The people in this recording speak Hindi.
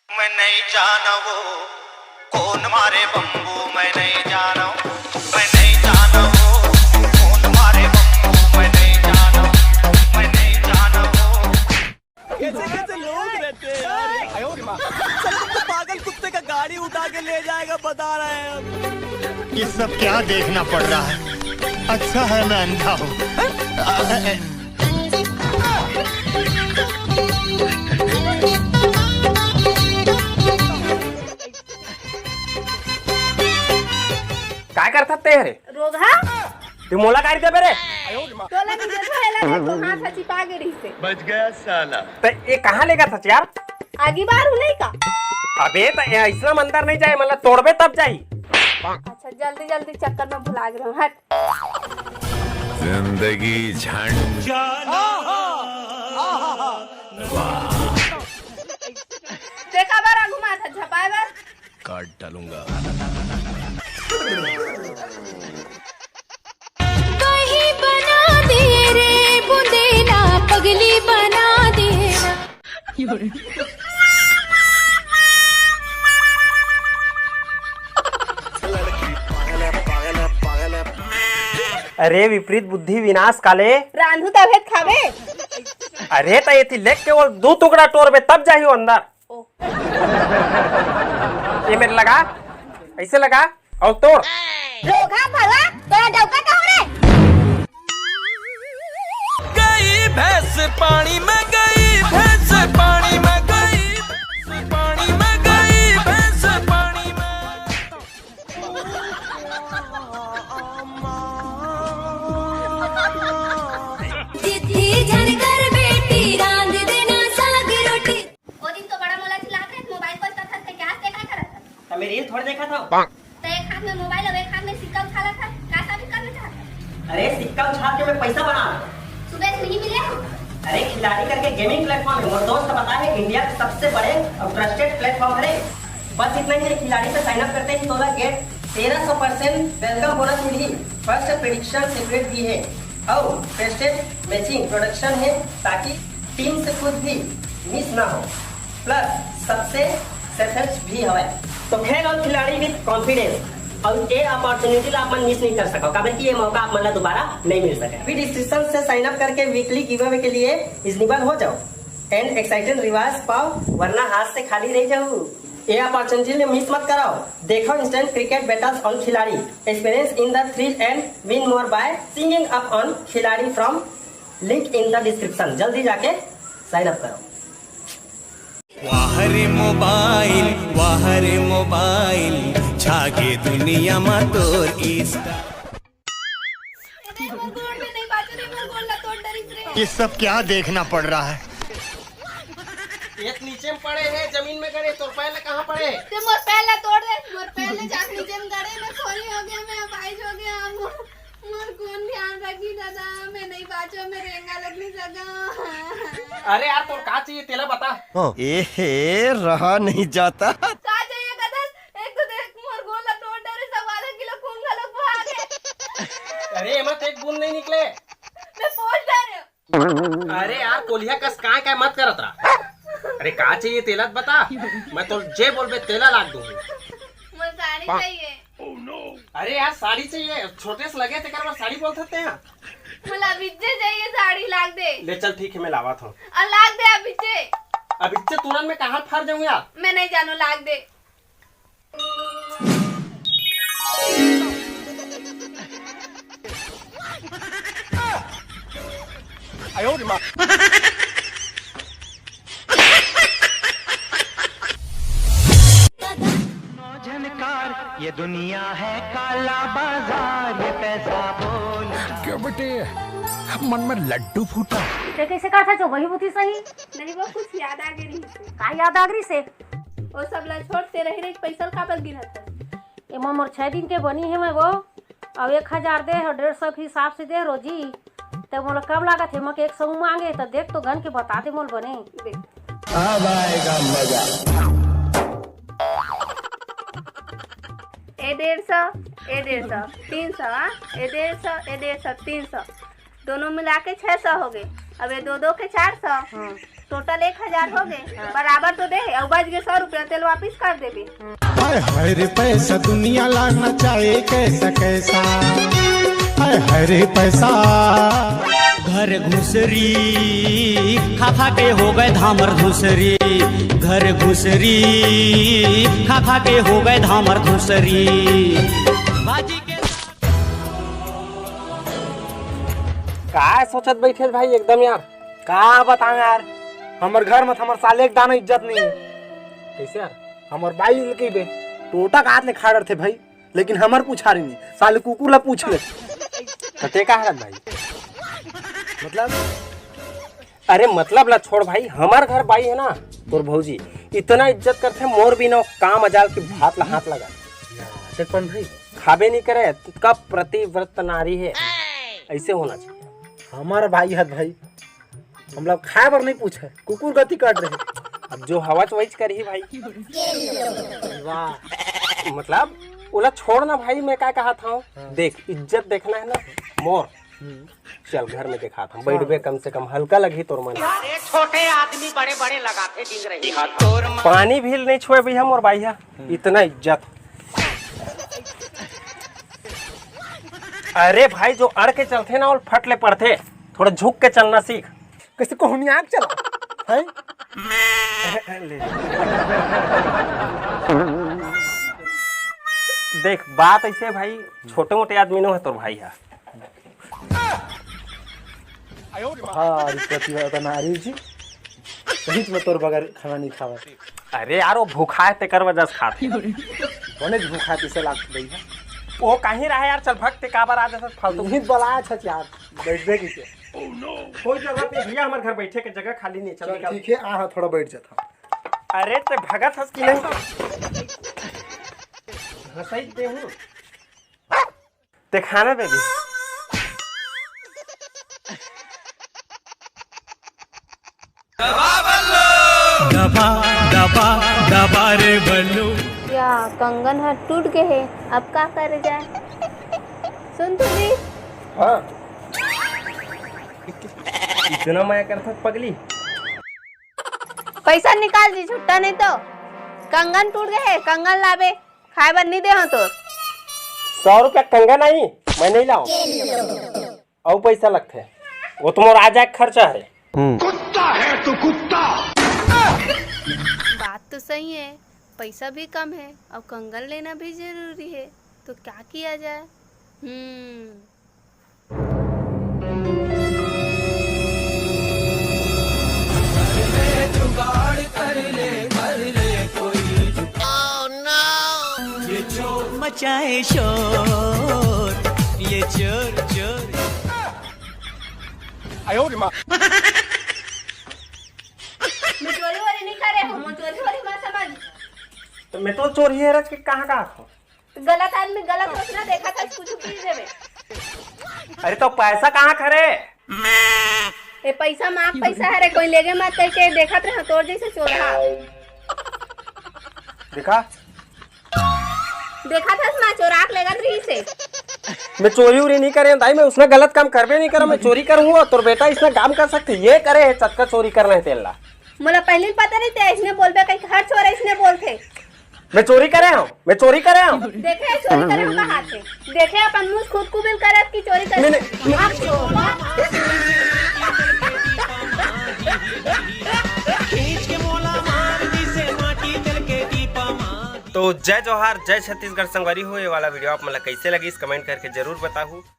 मैं नहीं जाना वो कौन मारे बम्बू, मैं नहीं जाना, मैं नहीं जाना वो कौन मारे बम्बू, मैं नहीं जाना, मैं नहीं जाना वो। कैसे कैसे लोग रहते हैं यार। तो पागल कुत्ते का गाड़ी उठा के ले जाएगा बता रहे हैं। ये सब क्या देखना पड़ रहा है। अच्छा है मैं अंधा हूँ। काय करतात ते रे रोगा ते मोला काय ते बरे तोला की जैसा हेला तो हाथ हची पागड़ी से बच गया साला। ते ये कहाँ लेगा था यार? आगे बार हूँ नहीं का। अबे तो ऐसा मंदिर नहीं जाए, मतलब तोड़बे तब जाई। अच्छा जल्दी जल्दी चक्कर में भुला गया हूँ, हट। जिंदगी झंड देखा बार घुमा था झपाए बार काट डालूंगा। कहीं बना दे रे बुंदेला पगली बना दे। अरे विपरीत बुद्धि विनाश काले। रांधू तबेत खावे। अरे तो ये थी लेग के वो दो टुकड़ा तोड़बे तब जाही वो अंदर। ये मेरे लगा ऐसे लगा और तोड़। रोगा भला तोरा डौका का हो रे। गई भैंस पानी में गई, भैंस पानी में गई, पानी में गई, भैंस पानी में। जिद्दी झनकर बेटी रांध देना साग रोटी। वो दिन तो बड़ा मोला चिल्ला के मोबाइल पर था क्या देखा कर रहा था। मैं रील थोड़ी देखा था। तो एक हाथ में मोबाइल और एक हाथ में सिक्का उठा रहा था, कैसा भी करना चाहता। अरे सिक्का उछाल के मैं पैसा बना। सुबह से नहीं मिले। अरे खिलाड़ी करके गेमिंग प्लेटफॉर्म है, मेरे दोस्त पता है इंडिया के सबसे बड़े और ट्रस्टेड प्लेटफॉर्म है। बस इतना ही है, खिलाड़ी से साइन अप करते ही तो गेट 1300% वेलकम बोनस मिली। फर्स्ट प्रेडिक्शन सीक्रेट भी है और टेस्टेड मैचिंग प्रोडक्शन है ताकि टीम से खुद भी मिस ना हो, प्लस सबसे सेफेस्ट भी है। तो खेल और खिलाड़ी विद कॉन्फिडेंस और ये अपॉर्चुनिटी आप मन मिस नहीं कर सको, कभी कि ये मौका आप मन दोबारा नहीं मिल सके। अभी डिस्क्रिप्शन से साइन अप करके वीकली गिव अवे के लिए इलिजिबल हो जाओ एंड एक्साइटेड रिवार्ड्स पाओ, वरना हाथ से खाली रह जाओ। ये अपॉर्चुनिटी मिस मत कराओ। देखो instant cricket battles on Khiladi, experience in the thrill and win more by signing up on Khiladi from link in the description. जल्दी जाके साइन अप करो। वाहरे मोबाइल छागे दुनिया में तोर इस्ता। वो गोड़ में नहीं बात रे, वो गोड़ ला तोड़ डरिस रे। ये सब क्या देखना पड़ रहा है। एक नीचे में पड़े हैं, जमीन में गड़े, तो पहले कहाँ पड़े? ते मोर पहला तोड़ दे, मोर पहले जाक नीचे में गड़े, मैं खोली हो गया, मैं अपाइज हो गया। मोर कौन ध्यान रखी दादा, मैं नहीं बाचो, मैं रेंगा लग नहीं सका। अरे यार तो का चाहिए तेला बता। एहे रहा नहीं जाता। का चाहिए गदस, एक तो देख मोर गोला तोड़ डरे, सब आधा किलो खून गलक बहा गए। अरे मत एक बूंद नहीं निकले। मैं पोछ डरे। अरे यार कोलिया कस काय काय मत करत रहा। अरे का चाहिए तेला बता, मैं तो जे बोलबे तेला लाग दूंगी। मोर साड़ी चाहिए। अरे यार साड़ी चाहिए, छोटे से लगे थे कर साड़ी बोल सकते हैं। मला बिज्जे चाहिए, साड़ी लाग दे। ले चल ठीक है मैं लावा था। और लाग दे अब बिज्जे। अब इससे तुरंत में कहाँ फर जाऊँ यार। मैं नहीं जानू, लाग दे। ये दुनिया है काला बाजार, ये पैसा बोल। क्या बेटे मन में लड्डू फूटा। ते कैसे कहा था जो वही बुद्धि सही। नहीं वो कुछ याद आ गई से। का याद आगरी से वो सब ला छोड़ते रह रहे, पैसा का पर गिरा था। ए मोर 6 दिन के बनी है मैं वो, अब 1000 दे और 150 के हिसाब से दे रोजी। तो मोला कब लागत है मके 100 मांगे तो देख तो घन के बता दे मोल बने। अब आएगा मजा। ए 150, ए 150, 300, ए 150, ए 150, 300 दोनों मिला के 600 हो गए। अब ये दो के 400। टोटल 1000 हो गए, बराबर तो दे और बच गए 100 रुपया, तेल वापिस कर देबे। हाय हाय रे पैसा दुनिया लाना चाहे कैसा कैसा, हाय हाय रे पैसा। घर घुसरी खा खा के हो गए धामर धुसरी, घर घुसरी खा खा के हो गए धामर धुसरी। बाजी के का सोचत बैठे भाई एकदम यार, का बताएं यार, हमर घर में हमर साले के दाना इज्जत नहीं है। कैसे यार, हमर बाई लकी बे टोटा का हाथ ले खा रहे थे भाई, लेकिन हमर पूछा रही नहीं, साले कुकुर ला पूछ ले। कते का हालत भाई, मतलब अरे मतलब ला छोड़ भाई, हमार घर बाई है ना तोर भौजी इतना इज्जत करते, मोर भी ना काम अजाल की भात ला हाथ लगा शेखपन भाई, खाबे नहीं करे कब प्रतिव्रत नारी है, ऐसे होना चाहिए। हमारा भाई है भाई, हम लोग खाए पर नहीं पूछे, कुकुर गति काट रहे, अब जो हवा वही करी भाई। वाह, मतलब ओला छोड़ना भाई, मैं क्या कहा था, देख इज्जत देखना है ना मोर, चल घर में देखा था, बैठ बे कम से कम हल्का लगी तोर मन। छोटे आदमी बड़े बड़े लगाते दिख रही। पानी भी नहीं छुए भैया मोर भाई, इतना इज्जत। अरे भाई जो अड़ के चलते ना और फट ले पड़ते, थोड़ा झुक के चलना सीख। कैसे कोहनी आग चला है? देख बात ऐसे भाई, छोटे मोटे आदमी नो है तोर भाई है। सही में तोर बगैर खाना नहीं खावा। अरे यार वो भूखा है तेकर वजह से खाते। कौन भूखा है तिसे लाग गई है? वो कहीं रहा यार, चल भक्त का बार आ जा फालतू भी बुलाया छ यार, बैठ दे किसे। कोई जगह पे भैया हमारे घर बैठे के जगह खाली नहीं, चल ठीक है आ थोड़ा बैठ जाता। अरे ते भगत हंस की नहीं हंसाई दे हूं ते खाना बेबी। दबा दबा दबा रे बल्लू। क्या कंगन हाथ टूट गए है, अब क्या करे जाए? सुन तू भी, हाँ इतना माया करता पगली। पैसा निकाल दी छुट्टा, नहीं तो कंगन टूट गए है, कंगन लावे खाए बर नहीं दे हो तो। 100 रुपया कंगन नहीं, मैं नहीं लाऊं, और पैसा लगते है, वो तुम्हारा आ जाए खर्चा है। कुत्ता है तू कुत्ता। बात तो सही है, पैसा भी कम है और कंगन लेना भी जरूरी है, तो क्या किया जाए? मचाए शोर ये चोर चोर। मैं चोरी वोरी नहीं करे हूँ, चोरी वोरी मत समझ। तो मैं तो चोरी है रच के कहाँ कहाँ गलत आदमी गलत सोचना, देखा था कुछ पी देवे। अरे तो पैसा कहाँ खरे? ये पैसा माफ पैसा है रे, कोई लेगे मत कह के देखत रहे तोर जैसे चोरहा। देखा था मां चोराक लेगा रही से। मैं चोरी उरी नहीं करे भाई, मैं उसने गलत काम करबे नहीं करा, मैं चोरी करूंगा तो बेटा इसने काम कर सकते, ये करे है चक्का चोरी करना है तेला। मुला पहले पता नहीं था, इसने बोलबे कहीं हर चोर इसने बोलते। मैं चोरी करे हूँ, मैं चोरी करे हूँ। देखे चोरी करे हम हाथ से, देखे अपन मुंह खुद को बिल करत की चोरी करे। तो जय जोहार, जय छत्तीसगढ़ संगवारी हो। ये वाला वीडियो आप मतलब कैसे लगी इस कमेंट करके जरूर बताओ।